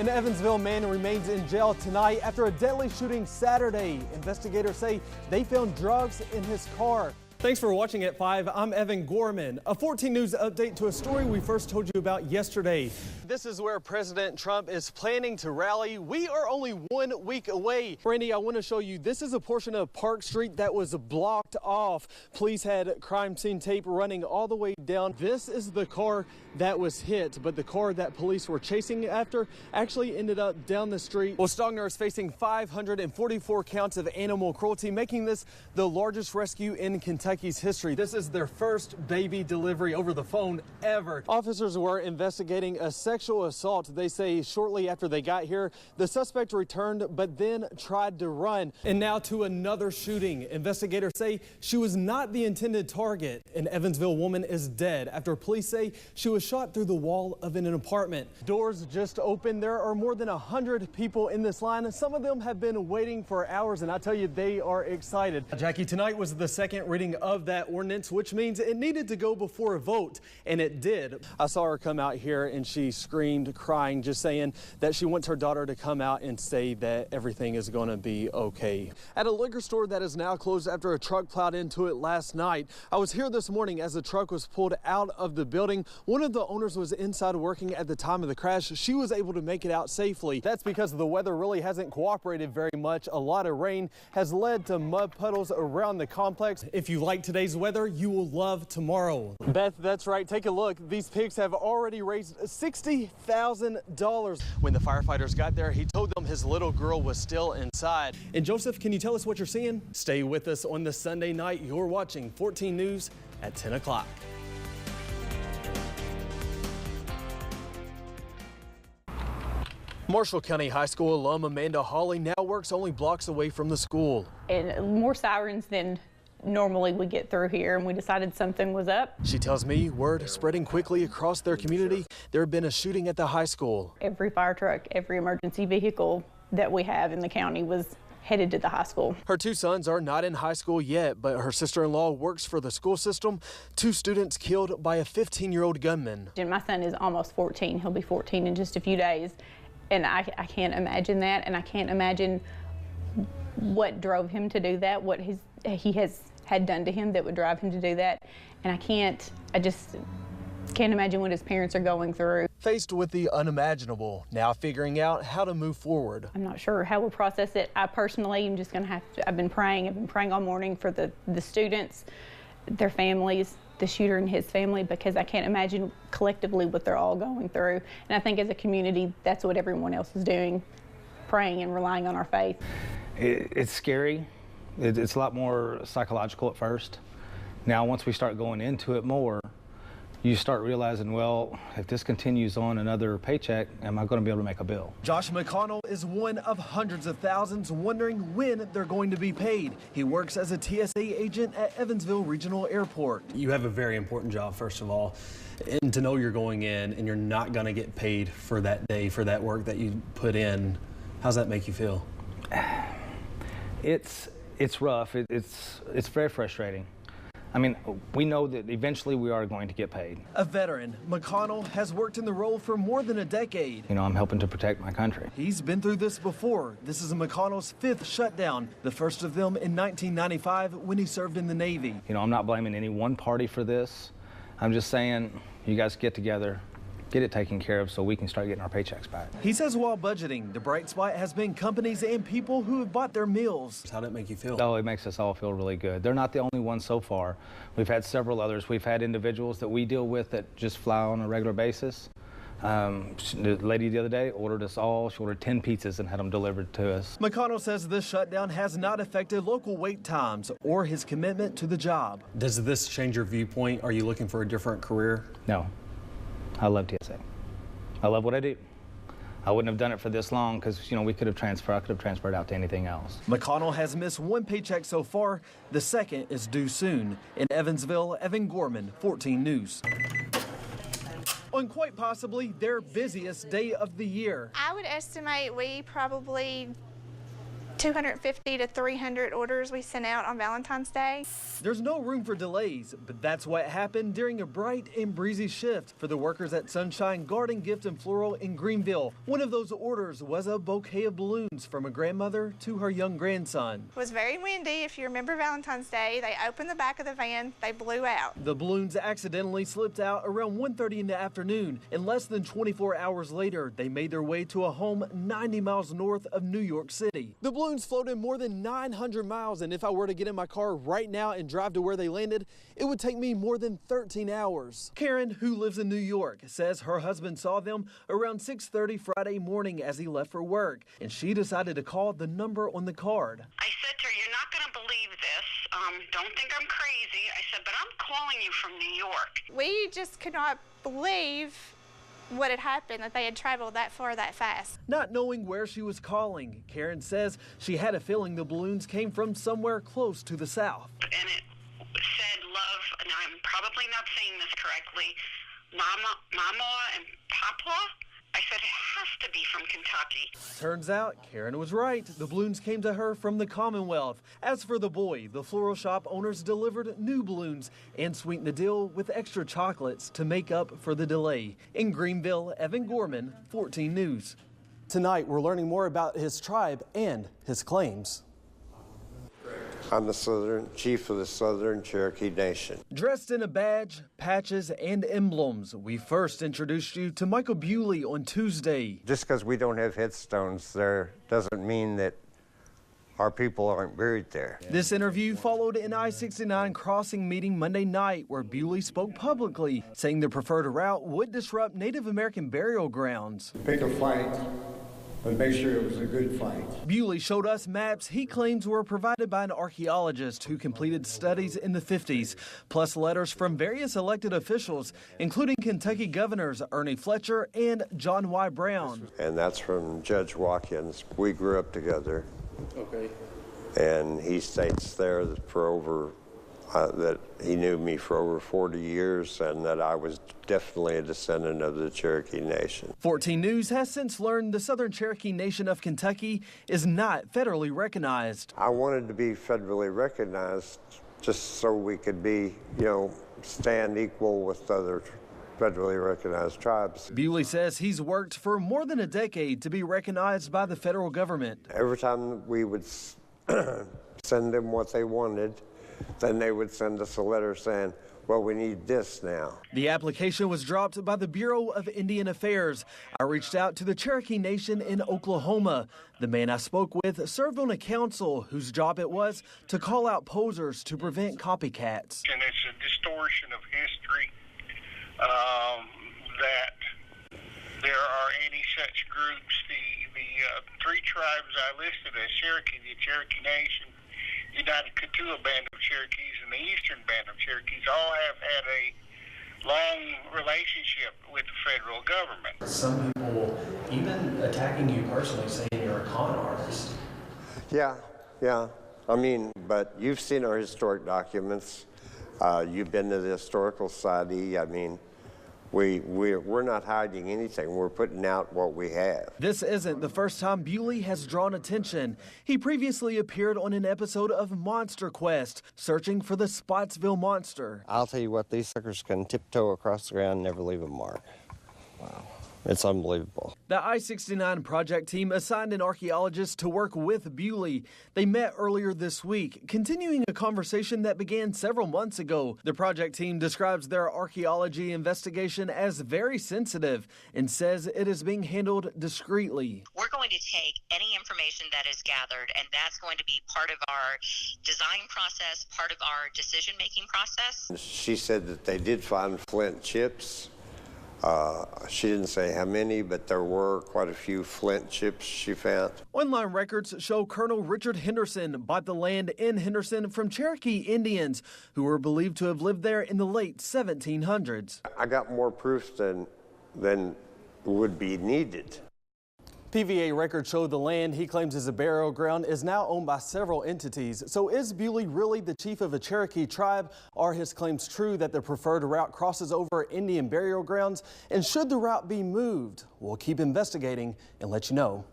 An Evansville man remains in jail tonight after a deadly shooting Saturday. Investigators say they found drugs in his car. Thanks for watching at 5. I'm Evan Gorman. A 14 News update to a story we first told you about yesterday. This is where President Trump is planning to rally. We are only 1 week away. Randy, I want to show you, this is a portion of Park Street that was blocked off. Police had crime scene tape running all the way down. This is the car that was hit, but the car that police were chasing after actually ended up down the street. Well, Stogner is facing 544 counts of animal cruelty, making this the largest rescue in Kentucky's history. This is their first baby delivery over the phone ever. Officers were investigating a sexual assault. They say shortly after they got here, the suspect returned but then tried to run. And now to another shooting. Investigators say she was not the intended target. An Evansville woman is dead after police say she was shot through the wall of an apartment. Doors just opened. There are more than 100 people in this line. Some of them have been waiting for hours, and I tell you, they are excited. Jackie, tonight was the second reading of that ordinance, which means it needed to go before a vote, and it did. I saw her come out here and she screamed, crying, just saying that she wants her daughter to come out and say that everything is going to be okay. At a liquor store that is now closed after a truck plowed into it last night, I was here this morning as the truck was pulled out of the building. One of the owners was inside working at the time of the crash. She was able to make it out safely. That's because the weather really hasn't cooperated very much. A lot of rain has led to mud puddles around the complex. If you like today's weather, you will love tomorrow. Beth, that's right. Take a look. These pigs have already raised $60,000. When the firefighters got there, he told them his little girl was still inside. And Joseph, can you tell us what you're seeing? Stay with us on this Sunday night. You're watching 14 News at 10 o'clock. Marshall County High School alum Amanda Hawley now works only blocks away from the school. And more sirens than normally we get through here, and we decided something was up. She tells me word spreading quickly across their community. There had been a shooting at the high school. Every fire truck, every emergency vehicle that we have in the county was headed to the high school. Her two sons are not in high school yet, but her sister-in-law works for the school system. 2 students killed by a 15-year-old gunman. And my son is almost 14. He'll be 14 in just a few days. And I can't imagine that, and I can't imagine what drove him to do that, what he has had done to him that would drive him to do that. And I just can't imagine what his parents are going through. Faced with the unimaginable, now figuring out how to move forward. I'm not sure how we'll process it. I personally am just going to have to, I've been praying all morning for the students, their families, the shooter and his family, because I can't imagine collectively what they're all going through. And I think as a community, that's what everyone else is doing, praying and relying on our faith. It's scary. It's a lot more psychological at first. Now, once we start going into it more, you start realizing, well, if this continues on another paycheck, am I going to be able to make a bill? Josh McConnell is one of hundreds of thousands wondering when they're going to be paid. He works as a TSA agent at Evansville Regional Airport. You have a very important job, first of all, and to know you're going in and you're not going to get paid for that day, for that work that you put in. How's that make you feel? It's rough. It's very frustrating. I mean, we know that eventually we are going to get paid. A veteran, McConnell has worked in the role for more than a decade. You know, I'm helping to protect my country. He's been through this before. This is McConnell's 5th shutdown, the first of them in 1995 when he served in the Navy. You know, I'm not blaming any one party for this. I'm just saying, you guys get together, get it taken care of so we can start getting our paychecks back. He says while budgeting, the bright spot has been companies and people who have bought their meals. How'd it make you feel? Oh, it makes us all feel really good. They're not the only ones so far. We've had several others. We've had individuals that we deal with that just fly on a regular basis. The lady the other day ordered us all, she ordered 10 pizzas and had them delivered to us. McConnell says this shutdown has not affected local wait times or his commitment to the job. Does this change your viewpoint? Are you looking for a different career? No. I love TSA. I love what I do. I wouldn't have done it for this long because, you know, I could have transferred out to anything else. McConnell has missed 1 paycheck so far. The second is due soon. In Evansville, Evan Gorman, 14 News. On quite possibly their busiest day of the year. I would estimate we probably 250 to 300 orders we sent out on Valentine's Day. There's no room for delays, but that's what happened during a bright and breezy shift for the workers at Sunshine Garden Gift and Floral in Greenville. One of those orders was a bouquet of balloons from a grandmother to her young grandson. It was very windy. If you remember Valentine's Day, they opened the back of the van, they blew out. The balloons accidentally slipped out around 1:30 in the afternoon, and less than 24 hours later, they made their way to a home 90 miles north of New York City. The balloons floated more than 900 miles, and if I were to get in my car right now and drive to where they landed, it would take me more than 13 hours. Karen, who lives in New York, says her husband saw them around 6:30 Friday morning as he left for work, and she decided to call the number on the card. I said to her, "You're not going to believe this. Don't think I'm crazy." I said, "But I'm calling you from New York." We just could not believe what had happened, that they had traveled that far that fast. Not knowing where she was calling, Karen says she had a feeling the balloons came from somewhere close to the south. And it said love, and I'm probably not saying this correctly, Mama and Papa. I said, it has to be from Kentucky. Turns out Karen was right. The balloons came to her from the Commonwealth. As for the boy, the floral shop owners delivered new balloons and sweetened the deal with extra chocolates to make up for the delay. In Greenville, Evan Gorman, 14 News. Tonight, we're learning more about his tribe and his claims. I'm the chief of the Southern Cherokee Nation. Dressed in a badge, patches, and emblems, we first introduced you to Michael Bewley on Tuesday. Just because we don't have headstones there doesn't mean that our people aren't buried there. This interview followed an I-69 crossing meeting Monday night where Bewley spoke publicly, saying the preferred route would disrupt Native American burial grounds. Pick a fight, but make sure it was a good fight. Bewley showed us maps he claims were provided by an archaeologist who completed studies in the 50s, plus letters from various elected officials, including Kentucky governors Ernie Fletcher and John Y. Brown. And that's from Judge Watkins. We grew up together. Okay. And he states there that that he knew me for over 40 years and that I was definitely a descendant of the Cherokee Nation. 14 News has since learned the Southern Cherokee Nation of Kentucky is not federally recognized. I wanted to be federally recognized just so we could be, stand equal with other federally recognized tribes. Bewley says he's worked for more than a decade to be recognized by the federal government. Every time we would send them what they wanted, then they would send us a letter saying, well, we need this now. The application was dropped by the Bureau of Indian Affairs. I reached out to the Cherokee Nation in Oklahoma. The man I spoke with served on a council whose job it was to call out posers to prevent copycats. And it's a distortion of history that there are any such groups. The three tribes I listed as Cherokee, the Cherokee Nation, United Kituah Band of Cherokees, and the Eastern Band of Cherokees all have had a long relationship with the federal government. Some people even attacking you personally, saying you're a con artist. Yeah. But you've seen our historic documents. You've been to the Historical Society. We're not hiding anything. We're putting out what we have. This isn't the first time Bewley has drawn attention. He previously appeared on an episode of Monster Quest, searching for the Spotsville Monster. I'll tell you what, these suckers can tiptoe across the ground and never leave a mark. Wow. It's unbelievable. The I-69 project team assigned an archaeologist to work with Bewley. They met earlier this week, continuing a conversation that began several months ago. The project team describes their archaeology investigation as very sensitive and says it is being handled discreetly. We're going to take any information that is gathered, and that's going to be part of our design process, part of our decision-making process. She said that they did find flint chips. She didn't say how many, but there were quite a few flint chips she found. Online records show Colonel Richard Henderson bought the land in Henderson from Cherokee Indians who were believed to have lived there in the late 1700s. I got more proof than would be needed. PVA records show the land he claims is a burial ground is now owned by several entities. So is Bewley really the chief of a Cherokee tribe? Are his claims true that the preferred route crosses over Indian burial grounds? And should the route be moved? We'll keep investigating and let you know.